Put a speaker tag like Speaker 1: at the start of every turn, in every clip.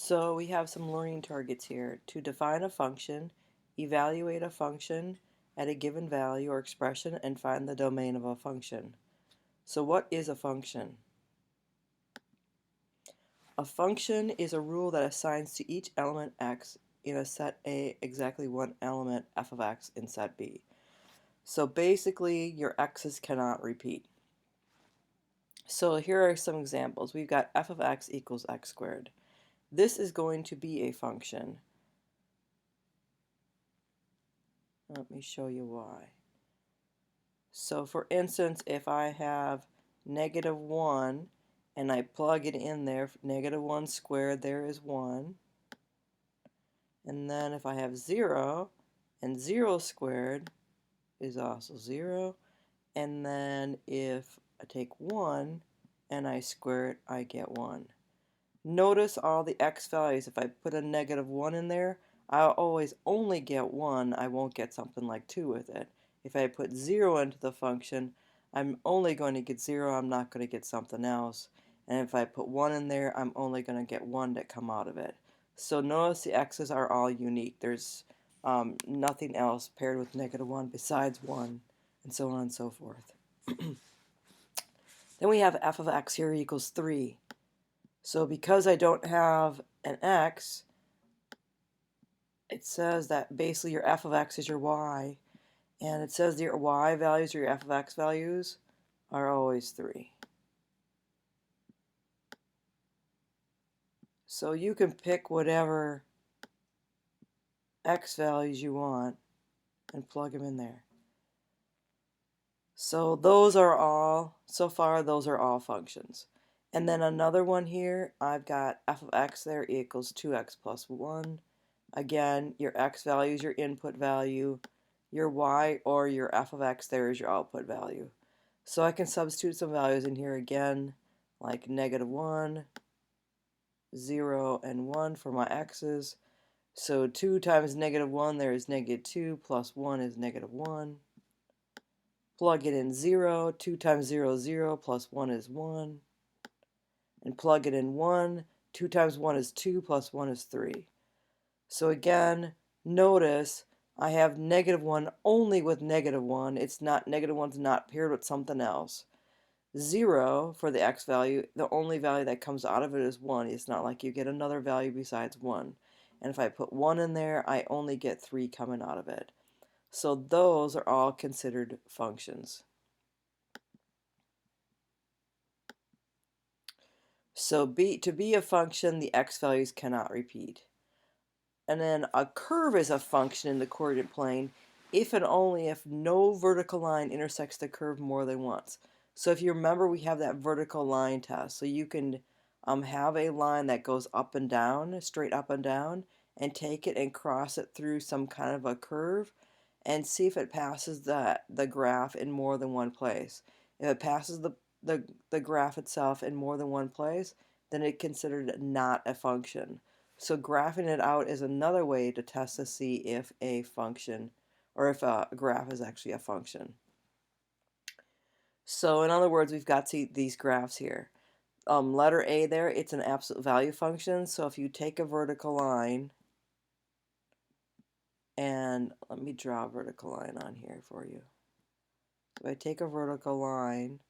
Speaker 1: So we have some learning targets here. To define a function, evaluate a function at a given value or expression, and find the domain of a function. So what is a function? A function is a rule that assigns to each element x in a set A exactly one element f of x in set B. So basically your x's cannot repeat. So here are some examples. We've got f of x equals x squared. This is going to be a function. Let me show you why. So for instance, if I have -1 and I plug it in there, -1 squared, there is 1. And then if I have 0, and 0 squared is also 0. And then if I take 1 and I square it, I get 1. Notice all the x values. If I put a -1 in there, I'll always only get 1. I won't get something like 2 with it. If I put 0 into the function, I'm only going to get 0. I'm not going to get something else. And if I put 1 in there, I'm only going to get 1 to come out of it. So notice the x's are all unique. There's nothing else paired with -1 besides 1, and so on and so forth. Then we have f of x here equals 3. So because I don't have an x, it says that basically your f of x is your y, and it says your y values or your f of x values are always 3. So you can pick whatever x values you want and plug them in there. So those are all, so far those are all functions. And then another one here, I've got f of x there equals 2x plus 1. Again, your x value is your input value. Your y or your f of x there is your output value. So I can substitute some values in here again, like -1, 0, and 1 for my x's. So 2 times -1 there is -2, plus 1 is -1. Plug it in 0, 2 times 0 is 0, plus 1 is 1. And plug it in 1, 2 times 1 is 2, plus 1 is 3. So again, notice I have -1 only with -1. It's not, -1's not paired with something else. 0 for the x value, the only value that comes out of it is 1. It's not like you get another value besides 1. And if I put 1 in there, I only get 3 coming out of it. So those are all considered functions. So to be a function, the x values cannot repeat. And then a curve is a function in the coordinate plane if and only if no vertical line intersects the curve more than once. So if you remember, we have that vertical line test. So you can have a line that goes up and down, straight up and down, and take it and cross it through some kind of a curve and see if it passes the graph in more than one place. If it passes the graph itself in more than one place, then it's considered not a function. So graphing it out is another way to test to see if a function or if a graph is actually a function. So in other words, we've got these graphs here. Letter A there, it's an absolute value function. So if you take a vertical line, and let me draw a vertical line on here for you. So I take a vertical line,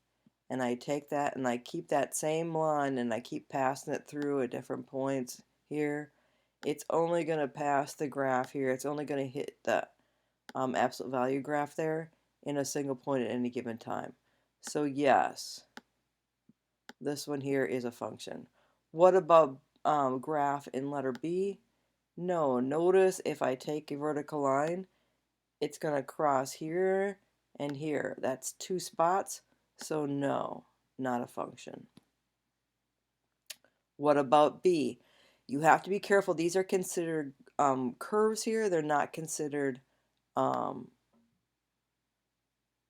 Speaker 1: and I take that and I keep that same line and I keep passing it through at different points here. It's only going to pass the graph here. It's only going to hit the absolute value graph there in a single point at any given time. So yes, this one here is a function. What about graph in letter B? No, notice if I take a vertical line, it's going to cross here and here. That's 2 spots, so no, not a function. What about B? You have to be careful. These are considered curves here. They're not considered,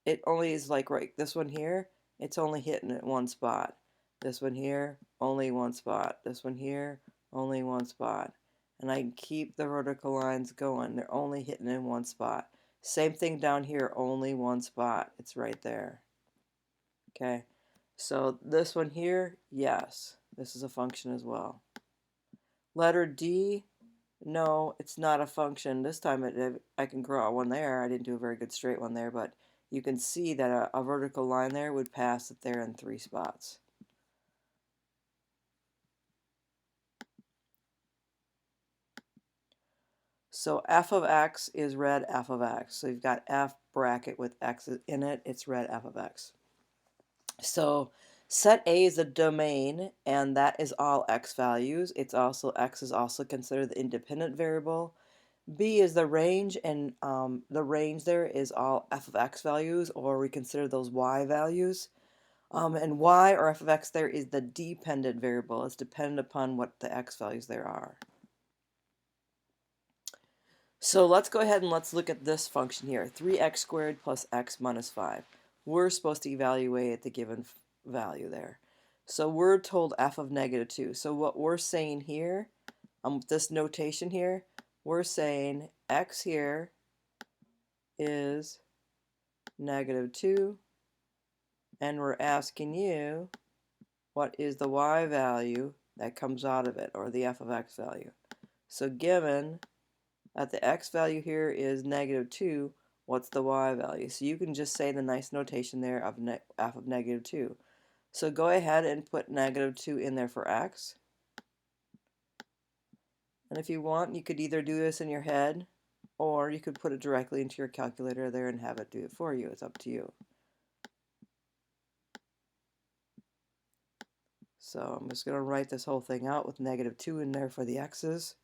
Speaker 1: it only is like right, this one here, it's only hitting at one spot. This one here, only one spot. This one here, only one spot. And I keep the vertical lines going. They're only hitting in one spot. Same thing down here, only one spot. It's right there. Okay, so this one here, yes, this is a function as well. Letter D, no, it's not a function. This time I can draw one there. I didn't do a very good straight one there, but you can see that a vertical line there would pass it there in 3 spots. So f of x is read f of x. So you've got f bracket with x in it. It's read f of x. So set A is a domain, and that is all x values. It's also x is also considered the independent variable. B is the range, and the range there is all f of x values, or we consider those y values. And y or f of x there is the dependent variable. It's dependent upon what the x values there are. So let's go ahead and let's look at this function here, 3x squared plus x minus 5. We're supposed to evaluate the given value there. So we're told f of negative 2. So what we're saying here, this notation here, we're saying x here is negative 2, and we're asking you what is the y value that comes out of it, or the f of x value. So given that the x value here is negative 2, what's the y value? So you can just say the nice notation there of f of negative 2. So go ahead and put negative 2 in there for x. And if you want, you could either do this in your head, or you could put it directly into your calculator there and have it do it for you. It's up to you. So I'm just going to write this whole thing out with negative 2 in there for the x's.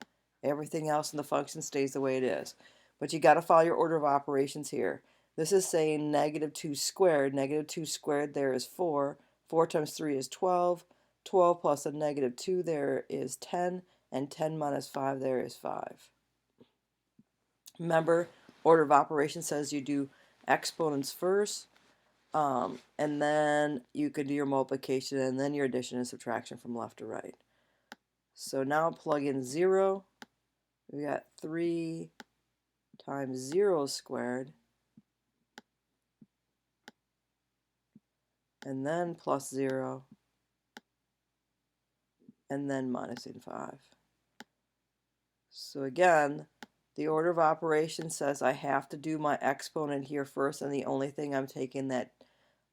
Speaker 1: Everything else in the function stays the way it is. But you got to follow your order of operations here. This is saying negative 2 squared. Negative 2 squared there is 4. 4 times 3 is 12. 12 plus a negative 2 there is 10. And 10 minus 5 there is 5. Remember, order of operations says you do exponents first. And then you can do your multiplication and then your addition and subtraction from left to right. So now plug in 0. We got 3 times 0 squared, and then plus 0, and then minusing 5. So again, the order of operations says I have to do my exponent here first, and the only thing I'm taking that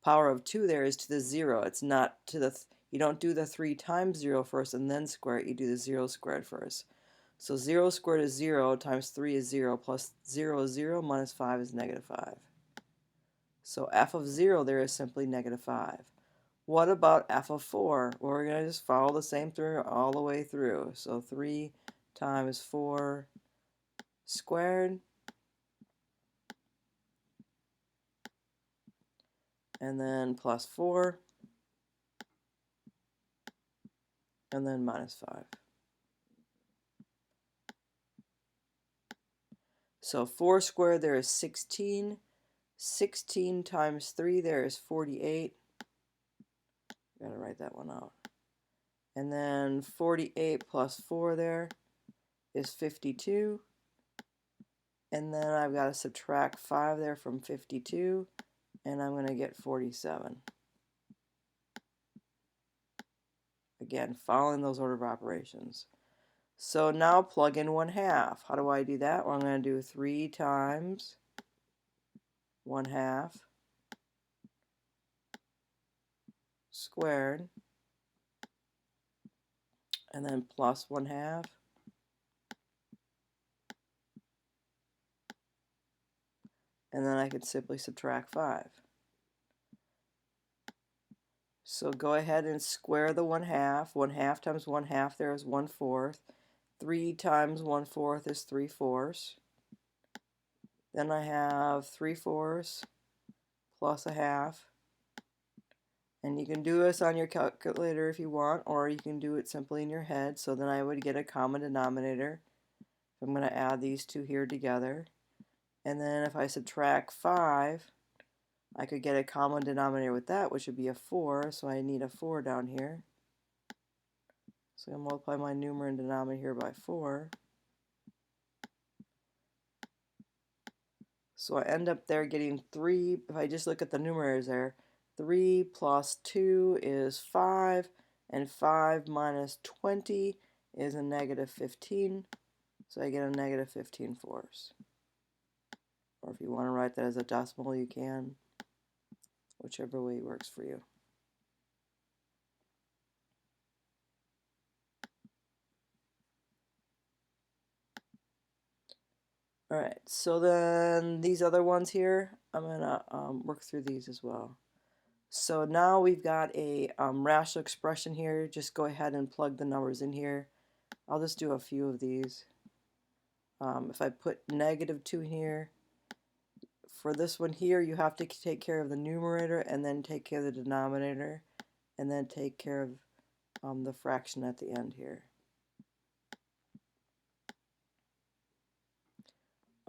Speaker 1: power of 2 there is to the 0. It's not to the, you don't do the 3 times 0 first and then square it, you do the 0 squared first. So 0 squared is 0, times 3 is 0, plus 0 is 0, minus 5 is negative 5. So f of 0 there is simply negative 5. What about f of 4? Well, we're going to just follow the same through all the way through. So 3 times 4 squared, and then plus 4, and then minus 5. So 4 squared there is 16. 16 times 3 there is 48. Gotta write that one out. And then 48 plus 4 there is 52. And then I've got to subtract 5 there from 52, and I'm going to get 47. Again, following those order of operations. So now plug in 1/2. How do I do that? Well, I'm going to do 3 times 1/2 squared, and then plus 1/2, and then I can simply subtract 5. So go ahead and square the 1/2. 1/2 times 1/2 there is 1/4. 3 times 1/4 is 3/4. Then I have 3/4 plus a half. And you can do this on your calculator if you want, or you can do it simply in your head. So then I would get a common denominator. I'm going to add these two here together. And then if I subtract 5, I could get a common denominator with that, which would be a 4. So I need a 4 down here. So I'm going to multiply my numerator and denominator here by 4. So I end up there getting 3. If I just look at the numerators there, 3 plus 2 is 5, and 5 minus 20 is a negative 15, so I get a negative 15/4. Or if you want to write that as a decimal, you can, whichever way works for you. Alright, so then these other ones here, I'm going to work through these as well. So now we've got a rational expression here. Just go ahead and plug the numbers in here. I'll just do a few of these. If I put -2 here, for this one here, you have to take care of the numerator and then take care of the denominator and then take care of the fraction at the end here.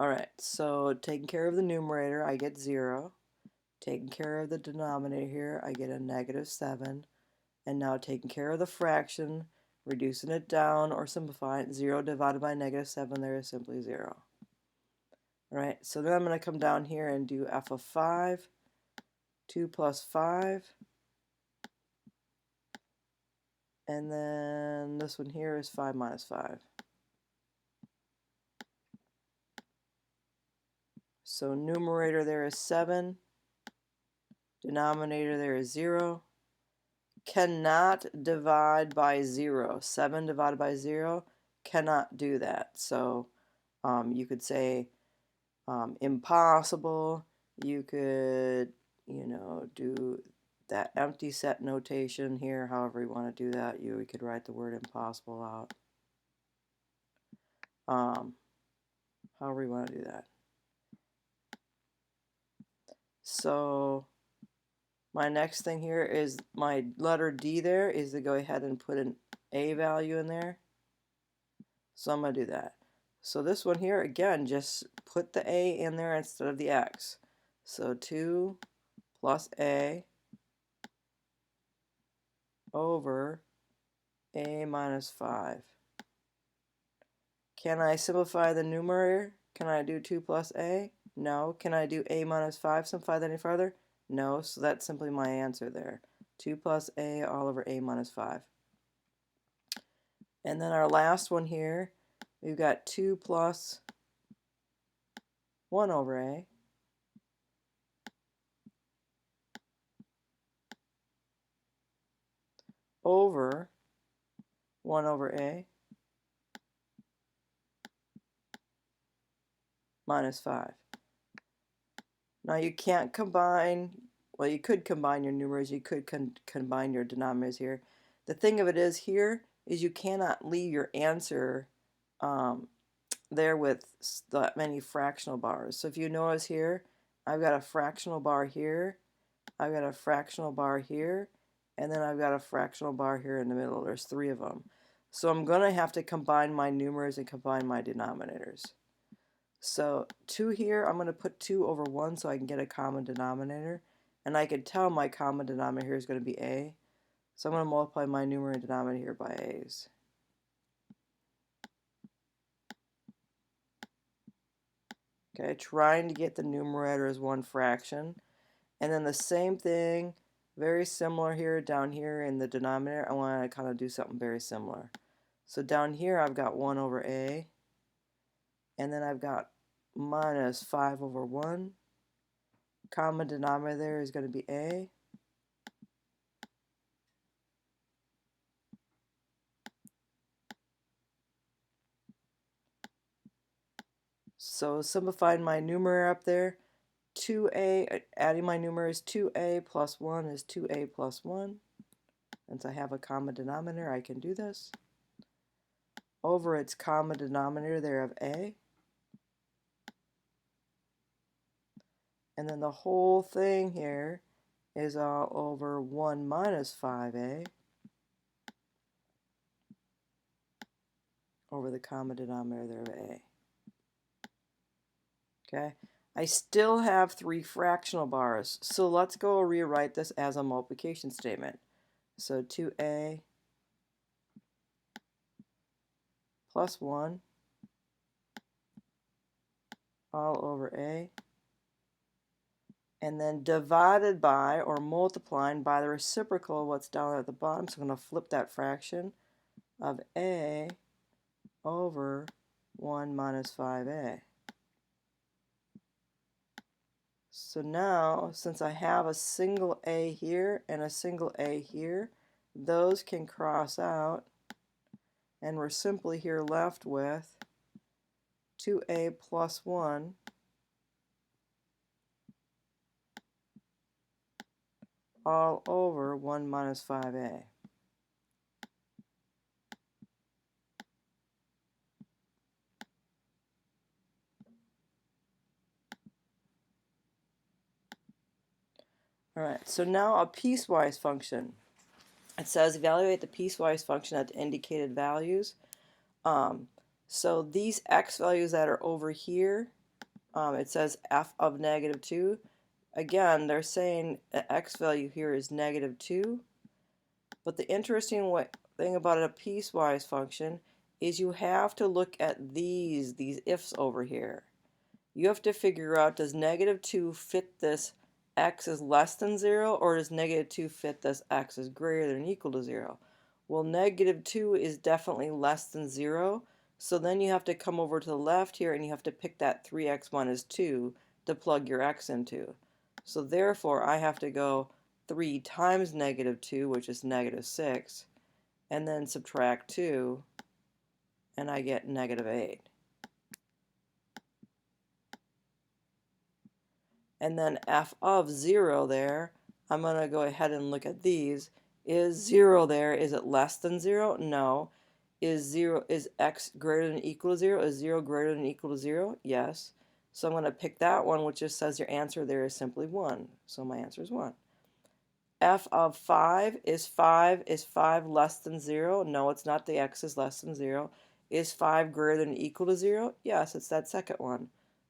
Speaker 1: Alright, so taking care of the numerator, I get 0. Taking care of the denominator here, I get a -7. And now taking care of the fraction, reducing it down or simplifying it, 0 divided by -7 there is simply 0. Alright, so then I'm going to come down here and do f of 5, 2 plus 5, and then this one here is 5 minus 5. So numerator there is 7, denominator there is 0. Cannot divide by 0. 7 divided by 0 cannot do that. So you could say impossible. You could, do that empty set notation here, however you want to do that. You could write the word impossible out. However you want to do that. So my next thing here is my letter D there is to go ahead and put an A value in there. So I'm going to do that. So this one here, again, just put the A in there instead of the X. So 2 plus A over A minus 5. Can I simplify the numerator? Can I do 2 plus A? No. Can I do A minus 5, simplify that any further? No. So that's simply my answer there. 2 plus A all over A minus 5. And then our last one here, we've got 2 plus 1 over A over 1 over A minus 5. Now you can't combine, well, you could combine your numerators, you could combine your denominators here. The thing of it is here is you cannot leave your answer there with that many fractional bars. So if you notice here, I've got a fractional bar here, I've got a fractional bar here, and then I've got a fractional bar here in the middle. There's 3 of them. So I'm going to have to combine my numerators and combine my denominators. So 2 here, I'm going to put 2 over 1 so I can get a common denominator. And I can tell my common denominator here is going to be A. So I'm going to multiply my numerator and denominator here by A's. Okay, trying to get the numerator as one fraction. And then the same thing, very similar here, down here in the denominator, I want to kind of do something very similar. So down here I've got 1 over A. And then I've got minus 5 over 1. Common denominator there is going to be A. So simplifying my numerator up there, 2A, adding my numerator is 2A plus 1 is 2A plus 1. Since I have a common denominator, I can do this. Over its common denominator there of A. And then the whole thing here is all over 1 minus 5A over the common denominator there of A. Okay, I still have 3 fractional bars, so let's go rewrite this as a multiplication statement. So 2A plus 1 all over A, and then divided by or multiplying by the reciprocal of what's down at the bottom. So I'm going to flip that fraction. of a over 1 minus 5a. So now, since I have a single a here and a single a here, those can cross out, and we're simply here left with 2a plus 1 all over 1 minus 5a. Alright, so now a piecewise function. It says evaluate the piecewise function at the indicated values. So these x values that are over here, it says f of negative 2. Again, they're saying the x value here is negative 2. But the interesting thing about a piecewise function is you have to look at these ifs over here. You have to figure out, does negative 2 fit this x is less than 0, or does negative 2 fit this x is greater than or equal to 0? Well, negative 2 is definitely less than 0, so then you have to come over to the left here and you have to pick that 3x minus 2 to plug your x into. So therefore, I have to go 3 times negative 2, which is negative 6, and then subtract 2, and I get negative 8. And then f of 0 there, I'm going to go ahead and look at these. Is 0 there, is it less than 0? No. Is x greater than or equal to 0? Is 0 greater than or equal to 0? Yes. So I'm going to pick that one, which just says your answer there is simply 1. So my answer is 1. F of 5 is 5 less than 0? No, it's not. The x is less than 0. Is 5 greater than or equal to 0? Yes, it's that second one.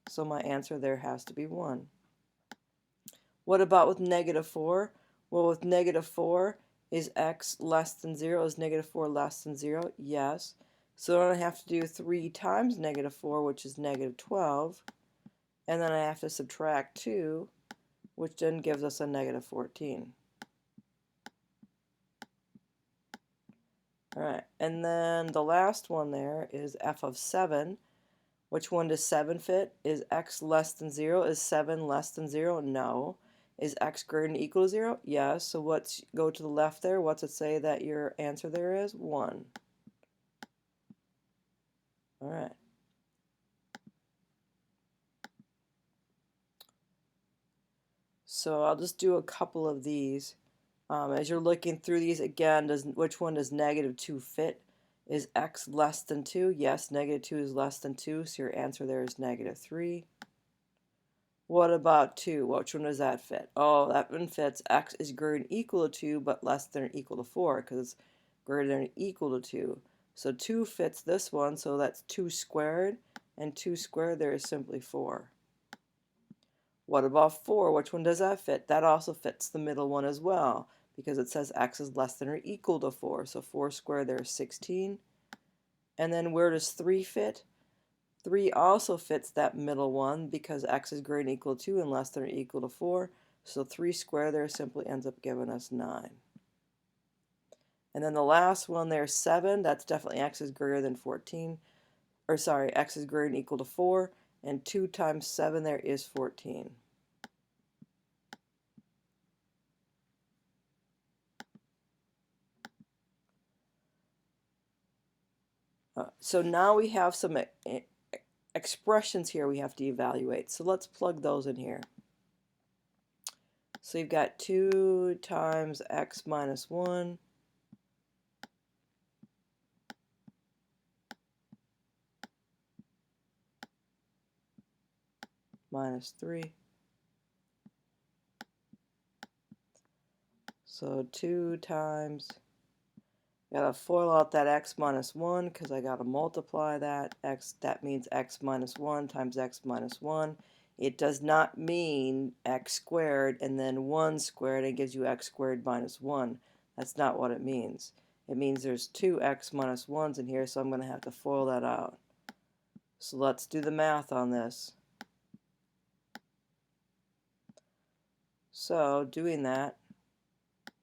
Speaker 1: So my answer there has to be 1. What about with negative 4? Well, with negative 4, is x less than 0? Is negative 4 less than 0? Yes. So then I have to do 3 times negative 4, which is negative 12. And then I have to subtract 2, which then gives us a negative 14. Alright, and then the last one there is f of 7. Which one does 7 fit? Is x less than 0? Is 7 less than 0? No. Is x greater than or equal to 0? Yes. So go to the left there. What's it say that your answer there is? 1. All right. So I'll just do a couple of these. As you're looking through these, again, which one does negative 2 fit? Is x less than 2? Yes, negative 2 is less than 2, so your answer there is negative 3. What about 2? Which one does that fit? Oh, that one fits. X is greater than or equal to 2, but less than or equal to 4, because it's greater than or equal to 2. So 2 fits this one, so that's 2 squared, and 2 squared there is simply 4. What about 4? Which one does that fit? That also fits the middle one as well, because it says x is less than or equal to 4. So 4 squared there is 16. And then where does 3 fit? 3 also fits that middle one because x is greater than or equal to 2 and less than or equal to 4. So 3 squared there simply ends up giving us 9. And then the last one there, 7, that's definitely x is greater than 14. Or sorry, x is greater than or equal to 4. And 2 times 7 there is 14. So now we have some expressions here we have to evaluate. So let's plug those in here. So you've got 2 times x minus 1 minus 3. So 2 times, gotta FOIL out that x minus 1 because I gotta multiply that. That means x minus 1 times x minus 1. It does not mean x squared and then 1 squared and gives you x squared minus 1. That's not what it means. It means there's 2 x minus 1s in here, so I'm going to have to FOIL that out. So let's do the math on this. So doing that,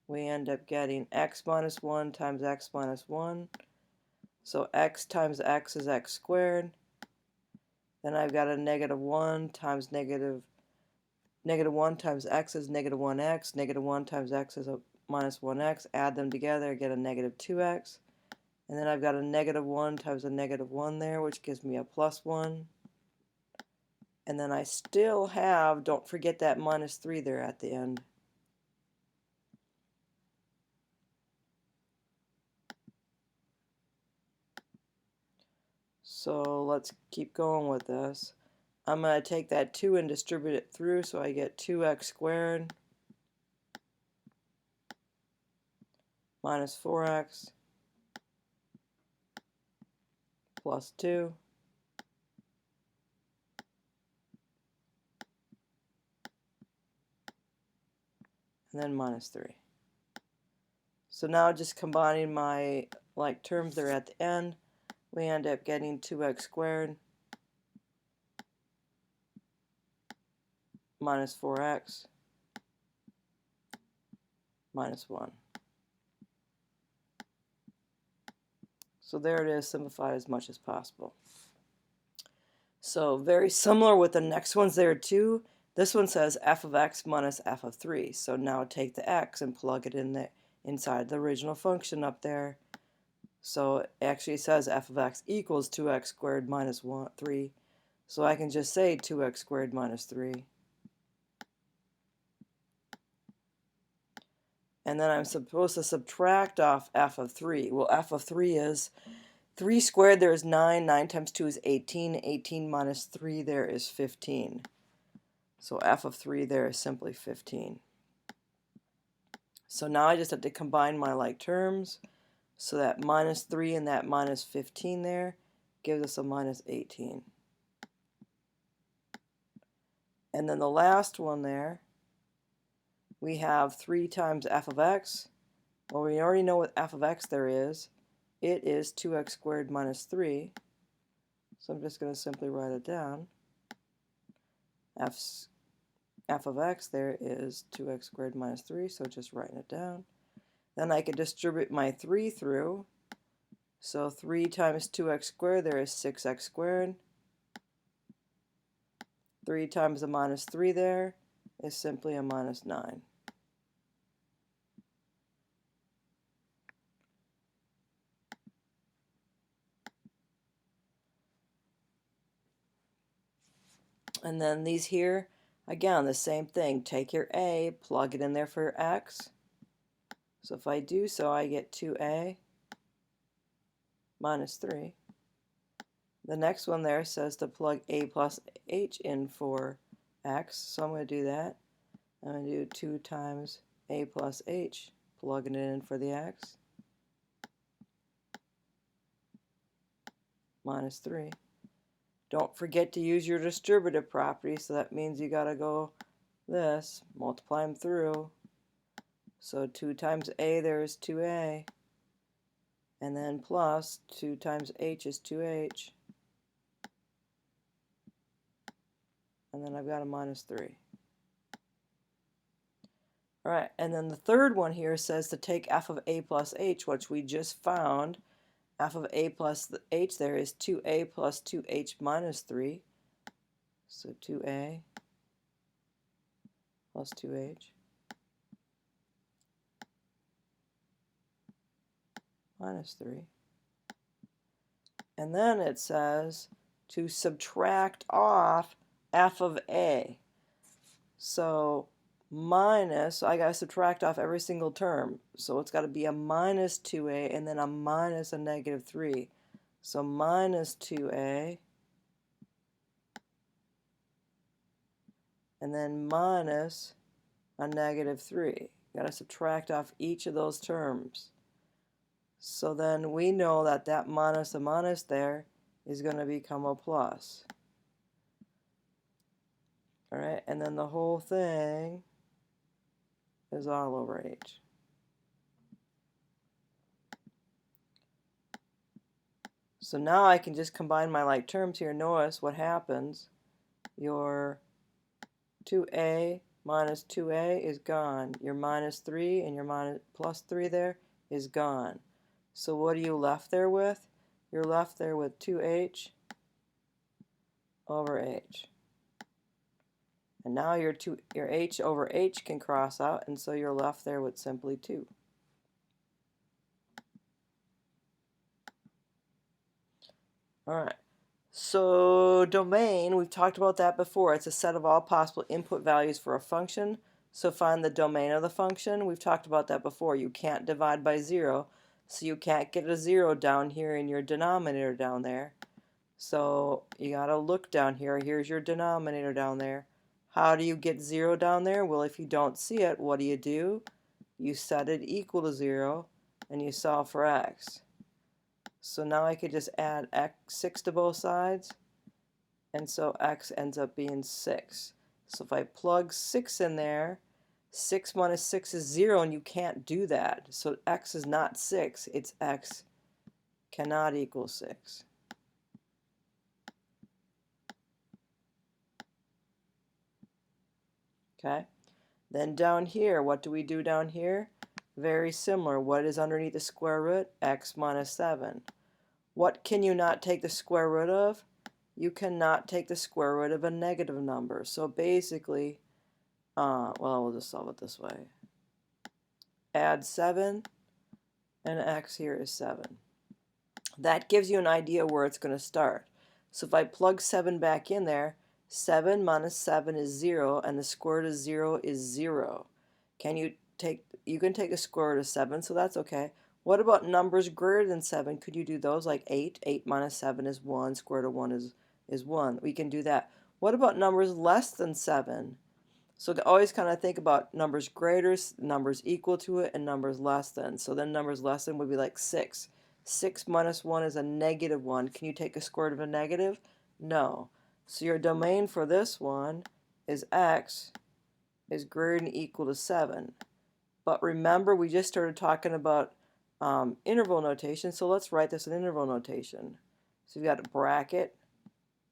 Speaker 1: we end up getting x minus 1 times x minus 1 So x times x is x squared. Then I've got a -1 times -1 times x is -1x. -1 times x is a -1x. Add them together, get a -2x. And then I've got a -1 times a -1 there, which gives me a +1. And then I still have, don't forget that -3 there at the end. So let's keep going with this. I'm going to take that 2 and distribute it through, so I get 2x squared minus 4x plus 2 and then minus 3. So now just combining my like terms there at the end, we end up getting 2x squared minus 4x minus 1. So there it is, simplified as much as possible. So very similar with the next ones there too. This one says f of x minus f of 3. So now take the x and plug it in the inside the original function up there. So it actually says f of x equals 2x squared minus 3. So I can just say 2x squared minus 3. And then I'm supposed to subtract off f of 3. Well, f of 3 is 3 squared there is 9. 9 times 2 is 18. 18 minus 3 there is 15. So f of 3 there is simply 15. So now I just have to combine my like terms. So that minus 3 and that minus 15 there gives us a minus 18. And then the last one there, we have 3 times f of x. Well, we already know what f of x there is. It is 2x squared minus 3. So I'm just going to simply write it down. F of x there is 2x squared minus 3, so just writing it down. Then I can distribute my 3 through. So 3 times 2x squared there is 6x squared. 3 times a minus 3 there is simply a minus 9. And then these here, again, the same thing. Take your a, plug it in there for your x. So if I do so, I get 2a minus 3. The next one there says to plug a plus h in for x, so I'm going to do that. I'm going to do 2 times a plus h, plugging it in for the x, minus 3. Don't forget to use your distributive property, so that means you got to go this, multiply them through. So 2 times a there is 2a, and then plus 2 times h is 2h, and then I've got a minus 3. Alright, and then the third one here says to take f of a plus h, which we just found. F of a plus h there is 2a plus 2h minus 3. So 2a plus 2h minus 3. And then it says to subtract off f of a. So minus, I got to subtract off every single term. So it's got to be a minus 2a and then a minus a negative 3. So minus 2a and then minus a negative 3. Got to subtract off each of those terms. So then we know that that minus a minus there is going to become a plus. Alright, and then the whole thing is all over h. So now I can just combine my like terms here. Notice what happens. Your 2a minus 2a is gone. Your minus 3 and your plus 3 there is gone. So what are you left there with? you're left there with 2h over h. And now your h over h can cross out, and so you're left there with simply 2. All right. So domain, we've talked about that before. It's a set of all possible input values for a function. So find the domain of the function. We've talked about that before. You can't divide by 0, so you can't get a 0 down here in your denominator down there. So you got to look down here. Here's your denominator down there. How do you get 0 down there? Well, if you don't see it, what do? You set it equal to 0, and you solve for x. So now I could just add 6 to both sides, and so x ends up being 6. So if I plug 6 in there, 6 minus 6 is 0, and you can't do that. So x is not 6, it's x cannot equal 6. Okay? Then down here, what do we do down here? Very similar. What is underneath the square root? X minus 7. What can you not take the square root of? You cannot take the square root of a negative number. So basically, well, we'll just solve it this way. Add 7, and x here is 7. That gives you an idea where it's going to start. So if I plug 7 back in there, 7 minus 7 is 0, and the square root of 0 is 0. You can take the square root of 7, so that's okay. What about numbers greater than 7? Could you do those, like 8? 8 minus 7 is 1. Square root of 1 is 1. We can do that. What about numbers less than 7? So always kind of think about numbers greater, numbers equal to it, and numbers less than. So then numbers less than would be like 6. 6 minus 1 is a negative 1. Can you take a square root of a negative? No. So your domain for this one is x is greater than or equal to 7. But remember, we just started talking about interval notation, so let's write this in interval notation. So you've got a bracket,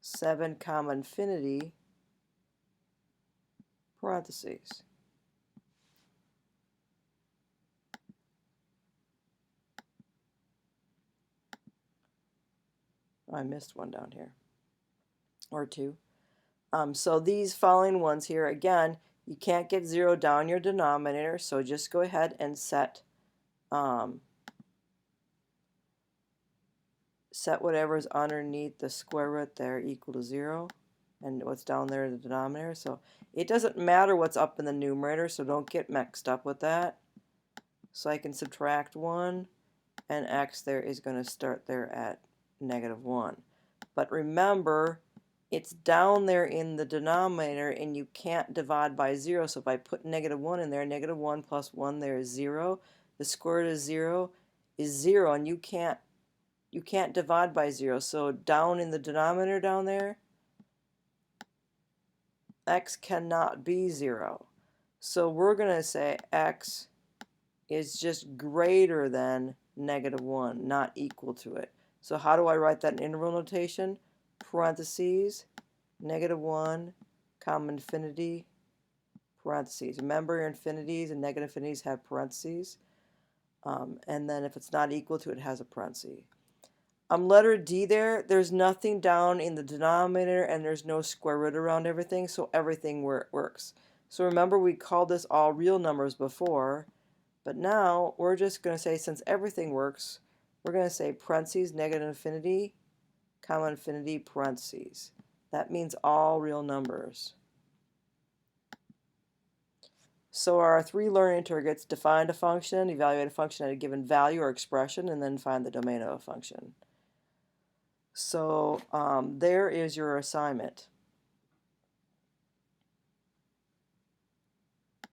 Speaker 1: 7 comma infinity, parentheses. I missed one down here, or 2. So these following ones here, again, you can't get 0 down your denominator, so just go ahead and set whatever is underneath the square root there equal to 0, and what's down there in the denominator. So it doesn't matter what's up in the numerator, so don't get mixed up with that. So I can subtract 1, and x there is going to start there at negative 1. But remember, it's down there in the denominator, and you can't divide by 0. So if I put negative 1 in there, negative 1 plus 1 there is 0. The square root of 0 is 0, and you can't divide by 0. So down in the denominator down there, x cannot be 0. So we're going to say x is just greater than negative 1, not equal to it. So how do I write that in interval notation? Parentheses, negative 1, comma infinity, parentheses. Remember, your infinities and negative infinities have parentheses. And then if it's not equal to it, it has a parenthesis. Letter D there's nothing down in the denominator, and there's no square root around everything, so everything works. So remember, we called this all real numbers before, but now we're just going to say, since everything works, we're going to say parentheses, negative infinity, comma infinity, parentheses. That means all real numbers. So our 3 learning targets: define a function, evaluate a function at a given value or expression, and then find the domain of a function. So there is your assignment.